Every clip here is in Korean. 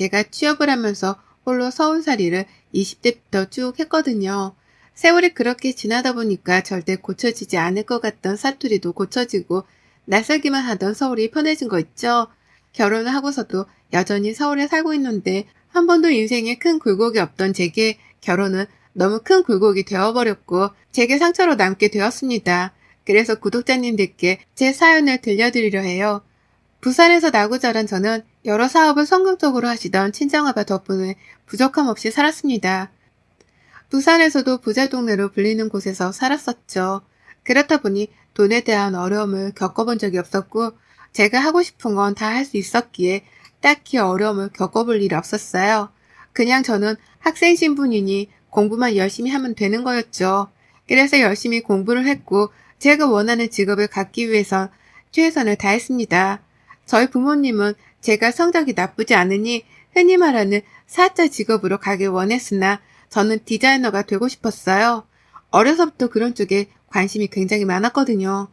제가 취업을 하면서 홀로 서울살이를 20대부터 쭉 했거든요. 세월이 그렇게 지나다 보니까 절대 고쳐지지 않을 것 같던 사투리도 고쳐지고 낯설기만 하던 서울이 편해진 거 있죠? 결혼을 하고서도 여전히 서울에 살고 있는데 한 번도 인생에 큰 굴곡이 없던 제게 결혼은 너무 큰 굴곡이 되어버렸고 제게 상처로 남게 되었습니다. 그래서 구독자님들께 제 사연을 들려드리려 해요. 부산에서 나고 자란 저는 여러 사업을 성공적으로 하시던 친정아빠 덕분에 부족함 없이 살았습니다. 부산에서도 부자 동네로 불리는 곳에서 살았었죠. 그렇다 보니 돈에 대한 어려움을 겪어본 적이 없었고 제가 하고 싶은 건 다 할 수 있었기에 딱히 어려움을 겪어볼 일이 없었어요. 그냥 저는 학생 신분이니 공부만 열심히 하면 되는 거였죠. 그래서 열심히 공부를 했고 제가 원하는 직업을 갖기 위해선 최선을 다했습니다. 저희 부모님은 제가 성적이 나쁘지 않으니 흔히 말하는 사자 직업으로 가길 원했으나 저는 디자이너가 되고 싶었어요. 어려서부터 그런 쪽에 관심이 굉장히 많았거든요.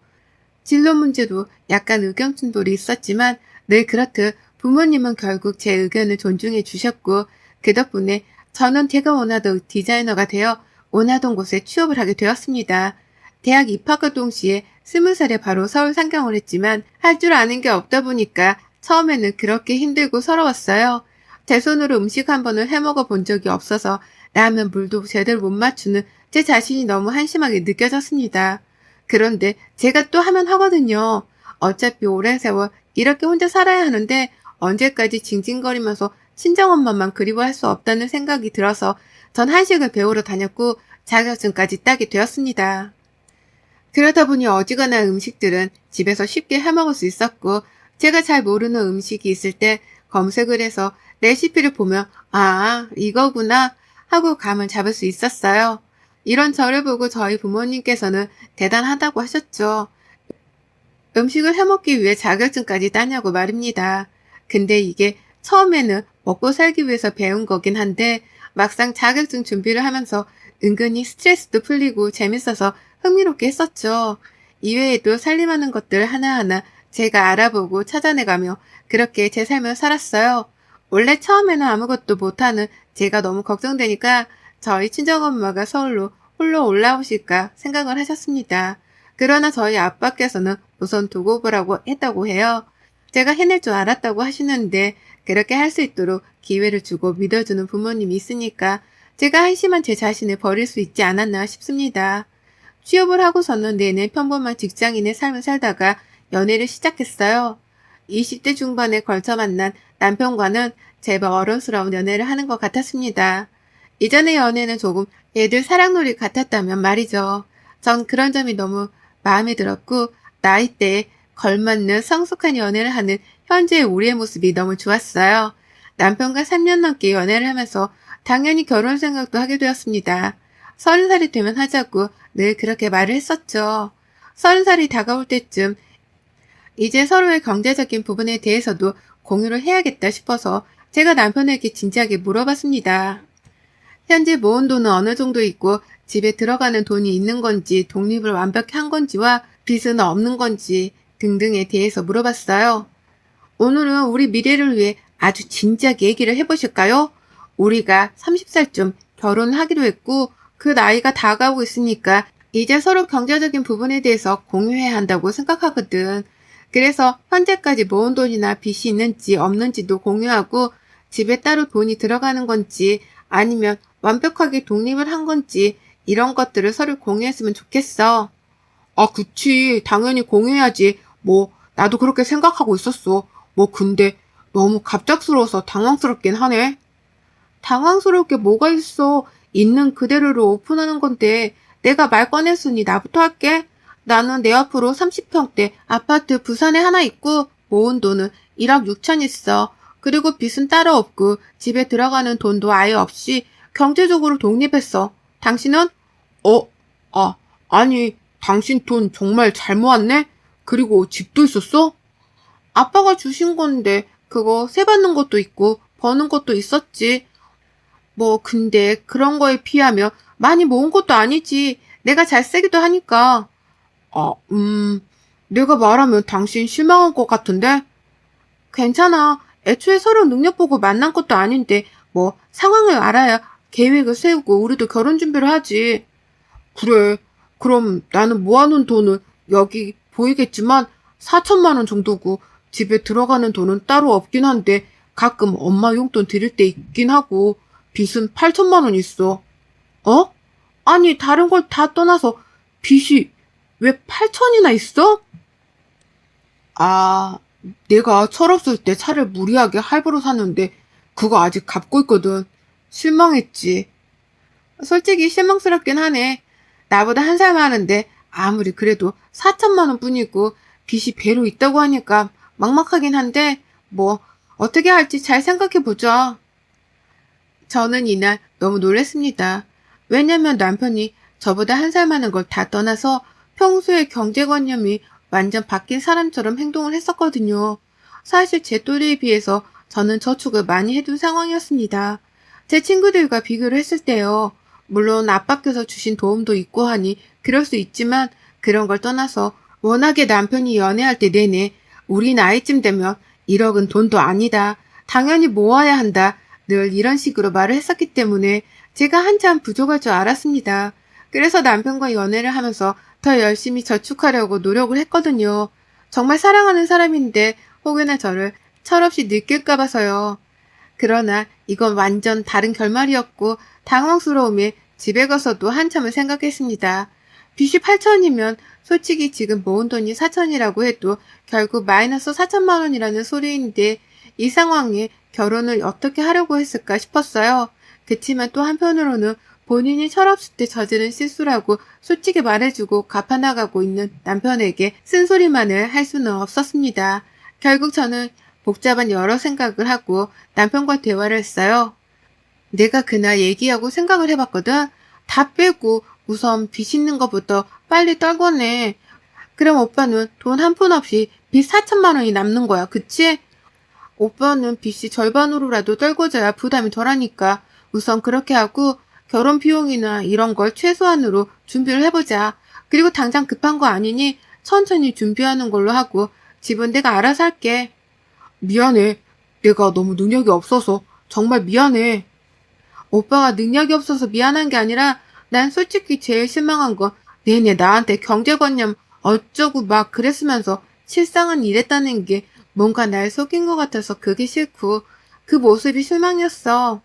진로 문제도 약간 의견 충돌이 있었지만 늘 그렇듯 부모님은 결국 제 의견을 존중해 주셨고 그 덕분에 저는 제가 원하던 디자이너가 되어 원하던 곳에 취업을 하게 되었습니다. 대학 입학과 동시에 20살에 바로 서울 상경을 했지만 할 줄 아는 게 없다 보니까 처음에는 그렇게 힘들고 서러웠어요. 제 손으로 음식 한 번을 해먹어 본 적이 없어서 라면 물도 제대로 못 맞추는 제 자신이 너무 한심하게 느껴졌습니다. 그런데 제가 또 하면 하거든요. 어차피 오랜 세월 이렇게 혼자 살아야 하는데 언제까지 징징거리면서 친정엄마만 그리워할 수 없다는 생각이 들어서 전 한식을 배우러 다녔고 자격증까지 따게 되었습니다. 그러다 보니 어지간한 음식들은 집에서 쉽게 해먹을 수 있었고 제가 잘 모르는 음식이 있을 때 검색을 해서 레시피를 보면 아, 이거구나 하고 감을 잡을 수 있었어요. 이런 저를 보고 저희 부모님께서는 대단하다고 하셨죠. 음식을 해먹기 위해 자격증까지 따냐고 말입니다. 근데 이게 처음에는 먹고 살기 위해서 배운 거긴 한데 막상 자격증 준비를 하면서 은근히 스트레스도 풀리고 재밌어서 흥미롭게 했었죠. 이외에도 살림하는 것들 하나하나 제가 알아보고 찾아내가며 그렇게 제 삶을 살았어요. 원래 처음에는 아무것도 못하는 제가 너무 걱정되니까 저희 친정엄마가 서울로 홀로 올라오실까 생각을 하셨습니다. 그러나 저희 아빠께서는 우선 두고 보라고 했다고 해요. 제가 해낼 줄 알았다고 하시는데 그렇게 할 수 있도록 기회를 주고 믿어주는 부모님이 있으니까 제가 한심한 제 자신을 버릴 수 있지 않았나 싶습니다. 취업을 하고서는 내내 평범한 직장인의 삶을 살다가 연애를 시작했어요. 20대 중반에 걸쳐 만난 남편과는 제법 어른스러운 연애를 하는 것 같았습니다. 이전의 연애는 조금 애들 사랑놀이 같았다면 말이죠. 전 그런 점이 너무 마음에 들었고 나이대에 걸맞는 성숙한 연애를 하는 현재의 우리의 모습이 너무 좋았어요. 남편과 3년 넘게 연애를 하면서 당연히 결혼 생각도 하게 되었습니다. 30살이 되면 하자고 늘 그렇게 말을 했었죠. 30살이 다가올 때쯤 이제 서로의 경제적인 부분에 대해서도 공유를 해야겠다 싶어서 제가 남편에게 진지하게 물어봤습니다. 현재 모은 돈은 어느 정도 있고 집에 들어가는 돈이 있는 건지 독립을 완벽히 한 건지와 빚은 없는 건지 등등에 대해서 물어봤어요. 오늘은 우리 미래를 위해 아주 진지하게 얘기를 해보실까요? 우리가 30살쯤 결혼하기로 했고 그 나이가 다가오고 있으니까 이제 서로 경제적인 부분에 대해서 공유해야 한다고 생각하거든. 그래서 현재까지 모은 돈이나 빚이 있는지 없는지도 공유하고 집에 따로 돈이 들어가는 건지 아니면 완벽하게 독립을 한 건지 이런 것들을 서로 공유했으면 좋겠어. 아, 그치. 당연히 공유해야지. 나도 그렇게 생각하고 있었어. 근데 너무 갑작스러워서 당황스럽긴 하네. 당황스러울 게 뭐가 있어. 있는 그대로를 오픈하는 건데 내가 말 꺼냈으니 나부터 할게. 나는 내 앞으로 30평대 아파트 부산에 하나 있고 모은 돈은 1억 6천 있어. 그리고 빚은 따로 없고 집에 들어가는 돈도 아예 없이 경제적으로 독립했어. 당신은? 아니, 당신 돈 정말 잘 모았네? 그리고 집도 있었어? 아빠가 주신 건데 그거 세받는 것도 있고 버는 것도 있었지. 근데 그런 거에 비하면 많이 모은 것도 아니지. 내가 잘 쓰기도 하니까. 내가 말하면 당신 실망할 것 같은데? 괜찮아. 애초에 서로 능력 보고 만난 것도 아닌데 뭐 상황을 알아야 계획을 세우고 우리도 결혼 준비를 하지. 그래. 그럼 나는 모아놓은 돈은 여기 보이겠지만 4천만 원 정도고 집에 들어가는 돈은 따로 없긴 한데 가끔 엄마 용돈 드릴 때 있긴 하고 빚은 8천만 원 있어. 어? 아니 다른 걸 다 떠나서 빚이 왜 8천이나 있어? 아, 내가 철없을 때 차를 무리하게 할부로 샀는데 그거 아직 갚고 있거든. 실망했지. 솔직히 실망스럽긴 하네. 나보다 한 살 많은데 아무리 그래도 4천만 원 뿐이고 빚이 배로 있다고 하니까 막막하긴 한데 뭐 어떻게 할지 잘 생각해보자. 저는 이날 너무 놀랐습니다. 왜냐면 남편이 저보다 한 살 많은 걸 다 떠나서 평소에 경제관념이 완전 바뀐 사람처럼 행동을 했었거든요. 사실 제 또래에 비해서 저는 저축을 많이 해둔 상황이었습니다. 제 친구들과 비교를 했을 때요. 물론 앞밖에서 주신 도움도 있고 하니 그럴 수 있지만 그런 걸 떠나서 워낙에 남편이 연애할 때 내내 우리 나이쯤 되면 1억은 돈도 아니다. 당연히 모아야 한다. 늘 이런 식으로 말을 했었기 때문에 제가 한참 부족할 줄 알았습니다. 그래서 남편과 연애를 하면서 더 열심히 저축하려고 노력을 했거든요. 정말 사랑하는 사람인데 혹여나 저를 철없이 느낄까 봐서요. 그러나 이건 완전 다른 결말이었고 당황스러움에 집에 가서도 한참을 생각했습니다. 빚이 8천이면 솔직히 지금 모은 돈이 4천이라고 해도 결국 마이너스 4천만 원이라는 소리인데 이 상황에 결혼을 어떻게 하려고 했을까 싶었어요. 그치만 또 한편으로는 본인이 철없을 때 저지른 실수라고 솔직히 말해주고 갚아나가고 있는 남편에게 쓴소리만을 할 수는 없었습니다. 결국 저는 복잡한 여러 생각을 하고 남편과 대화를 했어요. 내가 그날 얘기하고 생각을 해봤거든. 다 빼고 우선 빚 있는 것부터 빨리 떨궈내. 그럼 오빠는 돈 한 푼 없이 빚 4천만 원이 남는 거야. 그치? 오빠는 빚이 절반으로라도 떨궈져야 부담이 덜하니까 우선 그렇게 하고 결혼 비용이나 이런 걸 최소한으로 준비를 해보자. 그리고 당장 급한 거 아니니 천천히 준비하는 걸로 하고 집은 내가 알아서 할게. 미안해. 내가 너무 능력이 없어서 정말 미안해. 오빠가 능력이 없어서 미안한 게 아니라 난 솔직히 제일 실망한 건 내내 나한테 경제관념 어쩌고 막 그랬으면서 실상은 이랬다는 게 뭔가 날 속인 것 같아서 그게 싫고 그 모습이 실망이었어.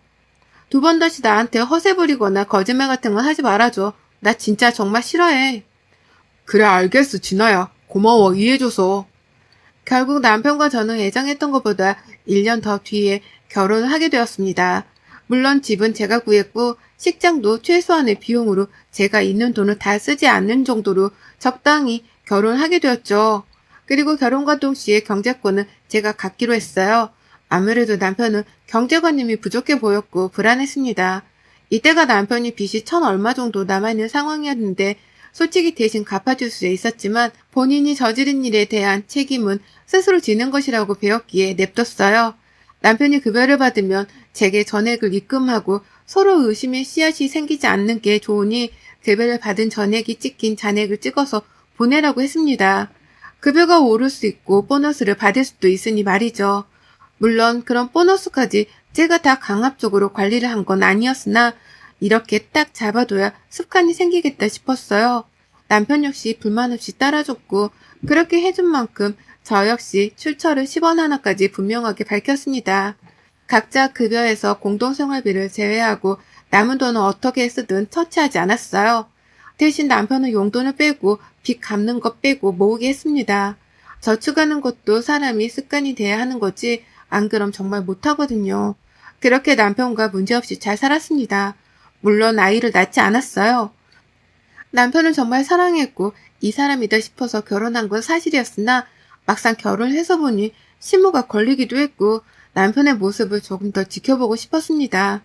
2번 다시 나한테 허세 부리거나 거짓말 같은 건 하지 말아줘. 나 진짜 정말 싫어해. 그래 알겠어 진아야. 고마워 이해해줘서. 결국 남편과 저는 예정했던 것보다 1년 더 뒤에 결혼을 하게 되었습니다. 물론 집은 제가 구했고 식장도 최소한의 비용으로 제가 있는 돈을 다 쓰지 않는 정도로 적당히 결혼하게 되었죠. 그리고 결혼과 동시에 경제권은 제가 갖기로 했어요. 아무래도 남편은 경제관념이 부족해 보였고 불안했습니다. 이때가 남편이 빚이 1,000 얼마 정도 남아있는 상황이었는데 솔직히 대신 갚아줄 수 있었지만 본인이 저지른 일에 대한 책임은 스스로 지는 것이라고 배웠기에 냅뒀어요. 남편이 급여를 받으면 제게 전액을 입금하고 서로 의심의 씨앗이 생기지 않는 게 좋으니 급여를 받은 전액이 찍힌 잔액을 찍어서 보내라고 했습니다. 급여가 오를 수 있고 보너스를 받을 수도 있으니 말이죠. 물론 그런 보너스까지 제가 다 강압적으로 관리를 한 건 아니었으나 이렇게 딱 잡아둬야 습관이 생기겠다 싶었어요. 남편 역시 불만 없이 따라줬고 그렇게 해준 만큼 저 역시 출처를 10원 하나까지 분명하게 밝혔습니다. 각자 급여에서 공동생활비를 제외하고 남은 돈은 어떻게 쓰든 터치하지 않았어요. 대신 남편은 용돈을 빼고 빚 갚는 것 빼고 모으게 했습니다. 저축하는 것도 사람이 습관이 돼야 하는 거지 안 그럼 정말 못하거든요. 그렇게 남편과 문제없이 잘 살았습니다. 물론 아이를 낳지 않았어요. 남편은 정말 사랑했고 이 사람이다 싶어서 결혼한 건 사실이었으나 막상 결혼을 해서 보니 신모가 걸리기도 했고 남편의 모습을 조금 더 지켜보고 싶었습니다.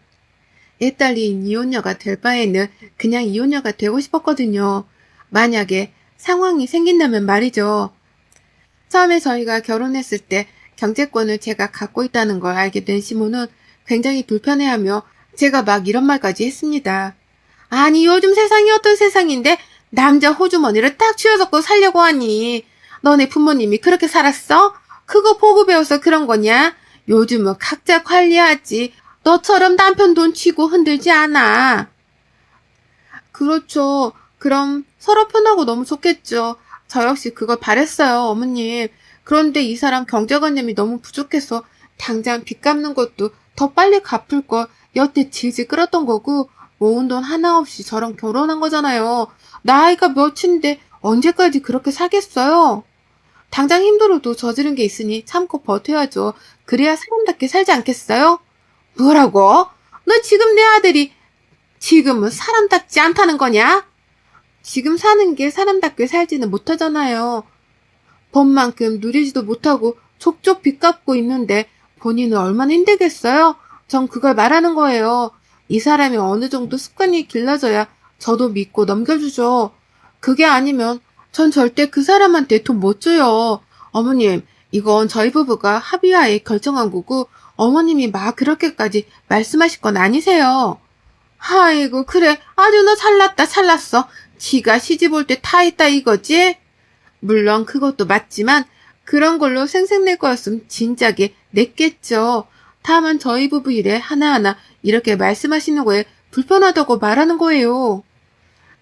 애딸린 이혼녀가 될 바에는 그냥 이혼녀가 되고 싶었거든요. 만약에 상황이 생긴다면 말이죠. 처음에 저희가 결혼했을 때 경제권을 제가 갖고 있다는 걸 알게 된 시모는 굉장히 불편해하며 제가 막 이런 말까지 했습니다. 아니 요즘 세상이 어떤 세상인데 남자 호주머니를 딱 쥐어잡고 살려고 하니 너네 부모님이 그렇게 살았어? 그거 보고 배워서 그런 거냐? 요즘은 각자 관리하지. 너처럼 남편 돈 쥐고 흔들지 않아. 그렇죠. 그럼 서로 편하고 너무 좋겠죠. 저 역시 그걸 바랬어요, 어머님. 그런데 이 사람 경제관념이 너무 부족해서 당장 빚 갚는 것도 더 빨리 갚을 걸 여태 질질 끌었던 거고 모은 돈 하나 없이 저랑 결혼한 거잖아요. 나이가 몇인데 언제까지 그렇게 살겠어요? 당장 힘들어도 저지른 게 있으니 참고 버텨야죠. 그래야 사람답게 살지 않겠어요? 뭐라고? 너 지금 내 아들이 지금은 사람답지 않다는 거냐? 지금 사는 게 사람답게 살지는 못하잖아요. 법만큼 누리지도 못하고 족족 빚 갚고 있는데 본인은 얼마나 힘들겠어요? 전 그걸 말하는 거예요. 이 사람이 어느 정도 습관이 길러져야 저도 믿고 넘겨주죠. 그게 아니면 전 절대 그 사람한테 돈 못 줘요. 어머님, 이건 저희 부부가 합의하에 결정한 거고 어머님이 막 그렇게까지 말씀하실 건 아니세요. 아이고, 그래. 아주 너 잘났다, 잘났어. 지가 시집 올 때 타 있다 이거지? 물론 그것도 맞지만 그런 걸로 생색낼 거였으면 진작에 냈겠죠. 다만 저희 부부 일에 하나하나 이렇게 말씀하시는 거에 불편하다고 말하는 거예요.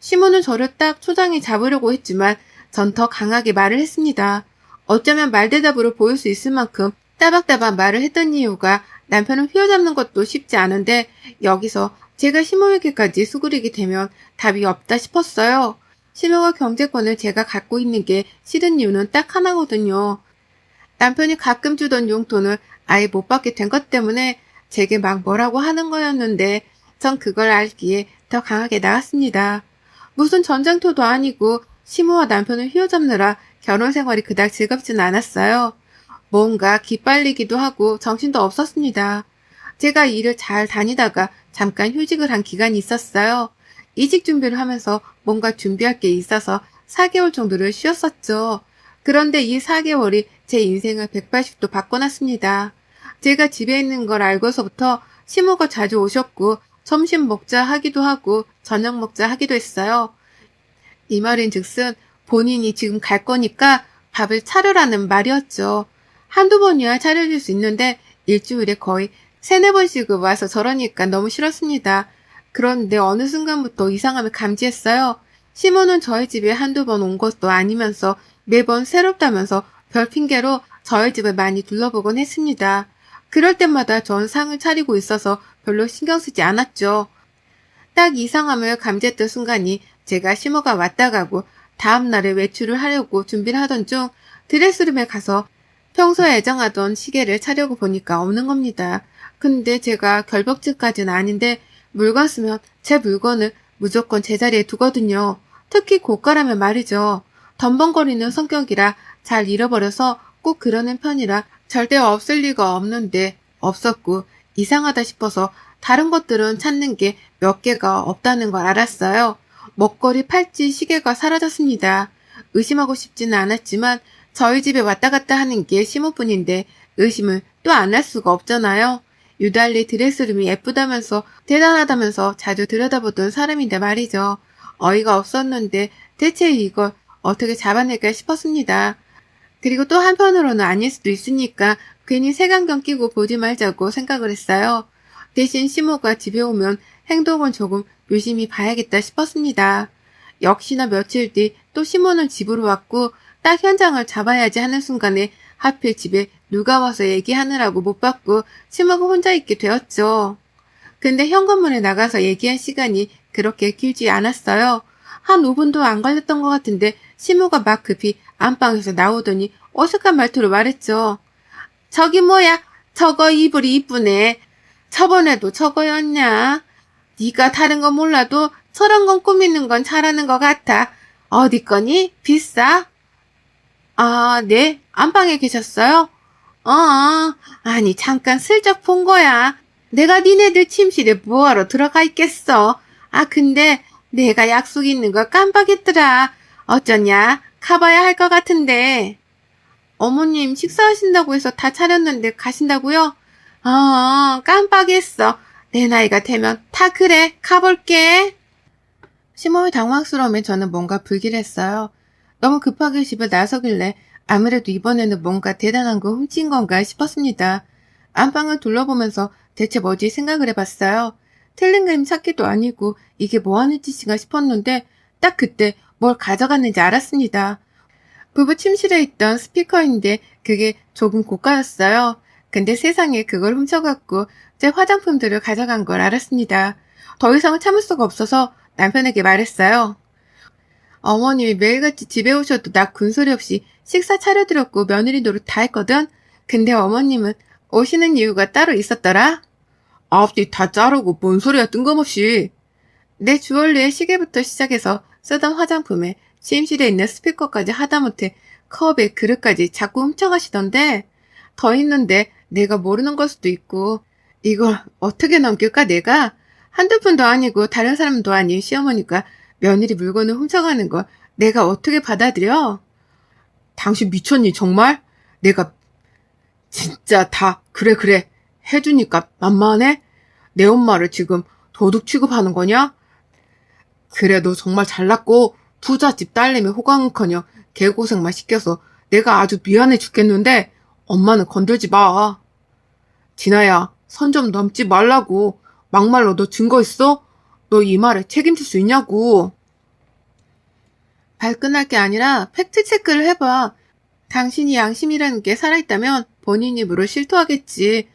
시모는 저를 딱 초장에 잡으려고 했지만 전 더 강하게 말을 했습니다. 어쩌면 말대답으로 보일 수 있을 만큼 따박따박 말을 했던 이유가 남편을 휘어잡는 것도 쉽지 않은데 여기서 제가 시모에게까지 수그리게 되면 답이 없다 싶었어요. 시모가 경제권을 제가 갖고 있는 게 싫은 이유는 딱 하나거든요. 남편이 가끔 주던 용돈을 아예 못 받게 된 것 때문에 제게 막 뭐라고 하는 거였는데 전 그걸 알기에 더 강하게 나갔습니다. 무슨 전쟁터도 아니고 시모와 남편을 휘어잡느라 결혼 생활이 그닥 즐겁지는 않았어요. 뭔가 기빨리기도 하고 정신도 없었습니다. 제가 일을 잘 다니다가 잠깐 휴직을 한 기간이 있었어요. 이직 준비를 하면서 뭔가 준비할 게 있어서 4개월 정도를 쉬었었죠. 그런데 이 4개월이 제 인생을 180도 바꿔놨습니다. 제가 집에 있는 걸 알고서부터 시모가 자주 오셨고 점심 먹자 하기도 하고 저녁 먹자 하기도 했어요. 이 말인 즉슨 본인이 지금 갈 거니까 밥을 차려라는 말이었죠. 한두 번이야 차려줄 수 있는데 일주일에 거의 3-4번씩은 와서 저러니까 너무 싫었습니다. 그런데 어느 순간부터 이상함을 감지했어요. 시모는 저희 집에 한두 번 온 것도 아니면서 매번 새롭다면서 별 핑계로 저희 집을 많이 둘러보곤 했습니다. 그럴 때마다 전 상을 차리고 있어서 별로 신경 쓰지 않았죠. 딱 이상함을 감지했던 순간이 제가 시모가 왔다 가고 다음날에 외출을 하려고 준비를 하던 중 드레스룸에 가서 평소에 애정하던 시계를 차려고 보니까 없는 겁니다. 근데 제가 결벽증까지는 아닌데 물건 쓰면 제 물건을 무조건 제자리에 두거든요. 특히 고가라면 말이죠. 덤벙거리는 성격이라 잘 잃어버려서 꼭 그러는 편이라 절대 없을 리가 없는데 없었고 이상하다 싶어서 다른 것들은 찾는 게 몇 개가 없다는 걸 알았어요. 먹거리, 팔찌, 시계가 사라졌습니다. 의심하고 싶지는 않았지만 저희 집에 왔다 갔다 하는 게 시모뿐인데 의심을 또 안 할 수가 없잖아요. 유달리 드레스룸이 예쁘다면서 대단하다면서 자주 들여다보던 사람인데 말이죠. 어이가 없었는데 대체 이걸 어떻게 잡아낼까 싶었습니다. 그리고 또 한편으로는 아닐 수도 있으니까 괜히 색안경 끼고 보지 말자고 생각을 했어요. 대신 시모가 집에 오면 행동을 조금 유심히 봐야겠다 싶었습니다. 역시나 며칠 뒤 또 시모는 집으로 왔고 딱 현장을 잡아야지 하는 순간에 하필 집에 누가 와서 얘기하느라고 못 받고 시모가 혼자 있게 되었죠. 근데 현관문에 나가서 얘기한 시간이 그렇게 길지 않았어요. 한 5분도 안 걸렸던 것 같은데 시모가 막 급히 안방에서 나오더니 어색한 말투로 말했죠. 저기 뭐야? 저거 이불이 이쁘네. 저번에도 저거였냐? 네가 다른 건 몰라도 저런 건 꾸미는 건 잘하는 것 같아. 어디 거니? 비싸? 아, 네. 안방에 계셨어요? 아니 잠깐 슬쩍 본 거야. 내가 니네들 침실에 뭐하러 들어가 있겠어. 아, 근데 내가 약속 있는 걸 깜빡했더라. 어쩌냐? 가봐야 할 것 같은데. 어머님 식사하신다고 해서 다 차렸는데 가신다고요? 깜빡했어. 내 나이가 되면 다 그래. 가볼게. 시모의 당황스러움에 저는 뭔가 불길했어요. 너무 급하게 집을 나서길래 아무래도 이번에는 뭔가 대단한 거 훔친 건가 싶었습니다. 안방을 둘러보면서 대체 뭐지 생각을 해봤어요. 틀린 그림 찾기도 아니고 이게 뭐 하는 짓인가 싶었는데 딱 그때 뭘 가져갔는지 알았습니다. 부부 침실에 있던 스피커인데 그게 조금 고가였어요. 근데 세상에 그걸 훔쳐갖고 제 화장품들을 가져간 걸 알았습니다. 더 이상은 참을 수가 없어서 남편에게 말했어요. 어머님이 매일같이 집에 오셔도 나 군소리 없이 식사 차려드렸고 며느리 노릇 다 했거든? 근데 어머님은 오시는 이유가 따로 있었더라? 앞뒤 다 자르고 뭔 소리야 뜬금없이. 내 주얼리의 시계부터 시작해서 쓰던 화장품에 침실에 있는 스피커까지 하다못해 컵에 그릇까지 자꾸 훔쳐가시던데 더 있는데 내가 모르는 걸 수도 있고 이걸 어떻게 넘길까 내가? 한두 푼도 아니고 다른 사람도 아닌 시어머니가 며느리 물건을 훔쳐가는 걸 내가 어떻게 받아들여? 당신 미쳤니 정말? 내가 진짜 다 그래 해주니까 만만해? 내 엄마를 지금 도둑 취급하는 거냐? 그래 너 정말 잘났고 부잣집 딸내미 호강은커녕 개고생만 시켜서 내가 아주 미안해 죽겠는데 엄마는 건들지 마. 진아야 선 좀 넘지 말라고. 막말로 너 증거 있어? 너 이 말에 책임질 수 있냐고. 발끈할 게 아니라 팩트체크를 해봐. 당신이 양심이라는 게 살아있다면 본인 입으로 실토하겠지.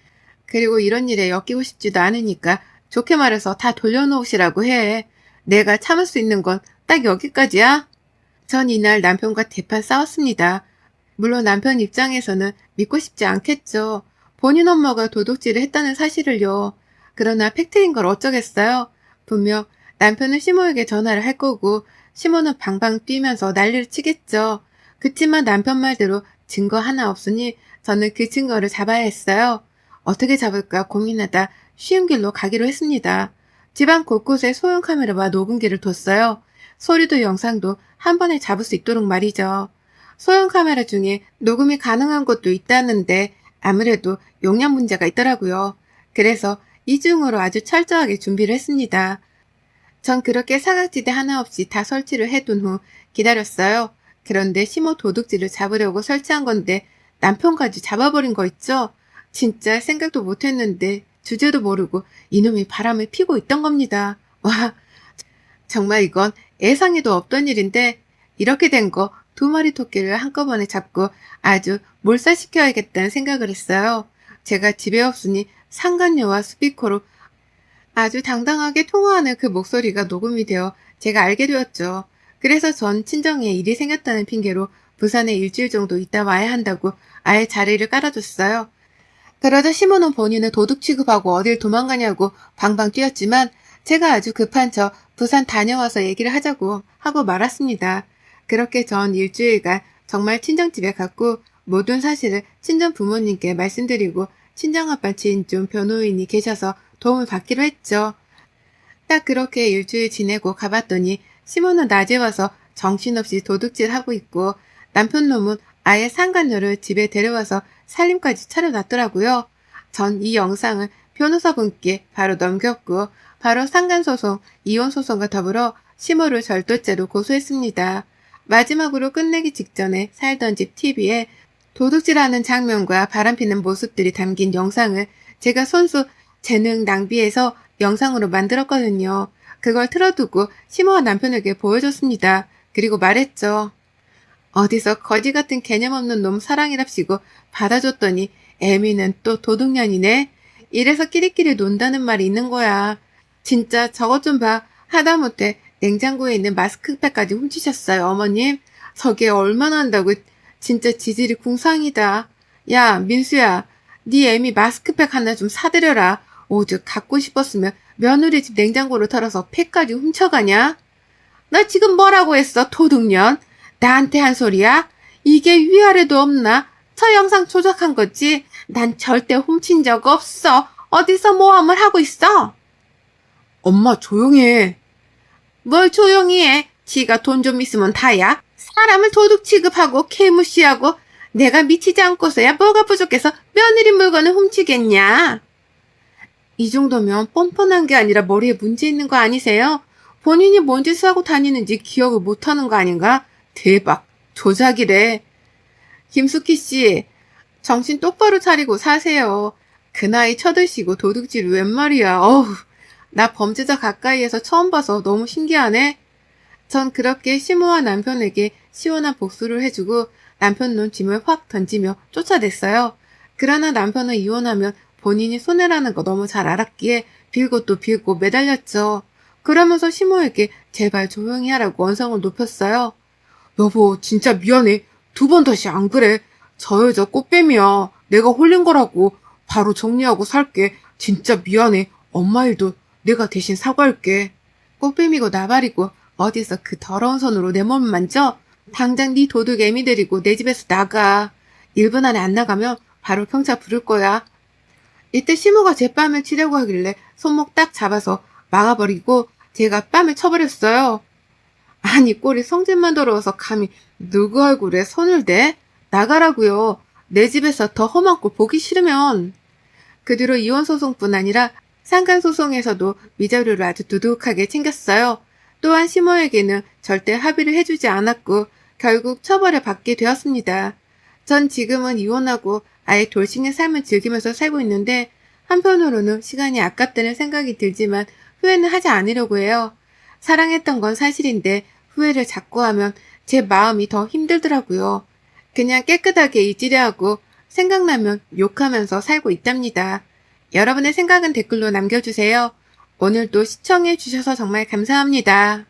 그리고 이런 일에 엮이고 싶지도 않으니까 좋게 말해서 다 돌려놓으시라고 해. 내가 참을 수 있는 건 딱 여기까지야. 전 이날 남편과 대판 싸웠습니다. 물론 남편 입장에서는 믿고 싶지 않겠죠. 본인 엄마가 도둑질을 했다는 사실을요. 그러나 팩트인 걸 어쩌겠어요. 분명 남편은 시모에게 전화를 할 거고 시모는 방방 뛰면서 난리를 치겠죠. 그치만 남편 말대로 증거 하나 없으니 저는 그 증거를 잡아야 했어요. 어떻게 잡을까 고민하다 쉬운 길로 가기로 했습니다. 집안 곳곳에 소형 카메라와 녹음기를 뒀어요. 소리도 영상도 한 번에 잡을 수 있도록 말이죠. 소형 카메라 중에 녹음이 가능한 곳도 있다는데 아무래도 용량 문제가 있더라고요. 그래서 이중으로 아주 철저하게 준비를 했습니다. 전 그렇게 사각지대 하나 없이 다 설치를 해둔 후 기다렸어요. 그런데 시모 도둑질을 잡으려고 설치한 건데 남편까지 잡아버린 거 있죠? 진짜 생각도 못했는데 주제도 모르고 이놈이 바람을 피고 있던 겁니다. 와, 정말 이건 예상에도 없던 일인데 이렇게 된 거 2마리 토끼를 한꺼번에 잡고 아주 몰살시켜야겠다는 생각을 했어요. 제가 집에 없으니 상간녀와 스피커로 아주 당당하게 통화하는 그 목소리가 녹음이 되어 제가 알게 되었죠. 그래서 전 친정에 일이 생겼다는 핑계로 부산에 일주일 정도 있다 와야 한다고 아예 자리를 깔아줬어요. 그러자 시모는 본인을 도둑 취급하고 어딜 도망가냐고 방방 뛰었지만 제가 아주 급한 척 부산 다녀와서 얘기를 하자고 하고 말았습니다. 그렇게 전 일주일간 정말 친정집에 갔고 모든 사실을 친정 부모님께 말씀드리고 친정아빠 지인 중 변호인이 계셔서 도움을 받기로 했죠. 딱 그렇게 일주일 지내고 가봤더니 시모는 낮에 와서 정신없이 도둑질하고 있고 남편 놈은 아예 상간녀를 집에 데려와서 살림까지 차려놨더라고요. 전 이 영상을 변호사분께 바로 넘겼고 바로 상간소송, 이혼소송과 더불어 시모를 절도죄로 고소했습니다. 마지막으로 끝내기 직전에 살던 집 TV에 도둑질하는 장면과 바람피는 모습들이 담긴 영상을 제가 손수 재능 낭비해서 영상으로 만들었거든요. 그걸 틀어두고 시모와 남편에게 보여줬습니다. 그리고 말했죠. 어디서 거지 같은 개념 없는 놈 사랑이랍시고 받아줬더니 애미는 또 도둑년이네. 이래서 끼리끼리 논다는 말이 있는 거야. 진짜 저것 좀 봐. 하다못해 냉장고에 있는 마스크팩까지 훔치셨어요, 어머님. 저게 얼마나 한다고. 진짜 지질이 궁상이다. 야, 민수야. 네 애미 마스크팩 하나 좀 사드려라. 오죽 갖고 싶었으면 며느리 집 냉장고를 털어서 팩까지 훔쳐가냐? 너 지금 뭐라고 했어, 도둑년? 나한테 한 소리야? 이게 위아래도 없나? 저 영상 조작한 거지? 난 절대 훔친 적 없어. 어디서 모함을 하고 있어? 엄마 조용히 해. 뭘 조용히 해? 지가 돈 좀 있으면 다야? 사람을 도둑 취급하고 개무시하고 내가 미치지 않고서야 뭐가 부족해서 며느리 물건을 훔치겠냐? 이 정도면 뻔뻔한 게 아니라 머리에 문제 있는 거 아니세요? 본인이 뭔 짓을 하고 다니는지 기억을 못하는 거 아닌가? 대박, 조작이래. 김숙희 씨, 정신 똑바로 차리고 사세요. 그 나이 쳐드시고 도둑질이 웬 말이야. 어우, 나 범죄자 가까이에서 처음 봐서 너무 신기하네. 전 그렇게 시모와 남편에게 시원한 복수를 해주고 남편 눈 짐을 확 던지며 쫓아냈어요. 그러나 남편은 이혼하면 본인이 손해라는 거 너무 잘 알았기에 빌고 또 빌고 매달렸죠. 그러면서 시모에게 제발 조용히 하라고 언성을 높였어요. 여보, 진짜 미안해. 2번 다시 안 그래. 저 여자 꽃뱀이야. 내가 홀린 거라고. 바로 정리하고 살게. 진짜 미안해. 엄마 일도 내가 대신 사과할게. 꽃뱀이고 나발이고 어디서 그 더러운 손으로 내 몸을 만져? 당장 네 도둑 애미 데리고 내 집에서 나가. 1분 안에 안 나가면 바로 경찰 부를 거야. 이때 시모가 제 뺨을 치려고 하길래 손목 딱 잡아서 막아버리고 제가 뺨을 쳐버렸어요. 아니 꼴이 성질만 더러워서 감히 누구 얼굴에 손을 대? 나가라고요. 내 집에서 더 험한 꼴 보기 싫으면. 그 뒤로 이혼소송뿐 아니라 상간소송에서도 위자료를 아주 두둑하게 챙겼어요. 또한 시모에게는 절대 합의를 해주지 않았고 결국 처벌을 받게 되었습니다. 전 지금은 이혼하고 아예 돌싱의 삶을 즐기면서 살고 있는데 한편으로는 시간이 아깝다는 생각이 들지만 후회는 하지 않으려고 해요. 사랑했던 건 사실인데 후회를 자꾸 하면 제 마음이 더 힘들더라고요. 그냥 깨끗하게 잊으려 하고 생각나면 욕하면서 살고 있답니다. 여러분의 생각은 댓글로 남겨주세요. 오늘도 시청해주셔서 정말 감사합니다.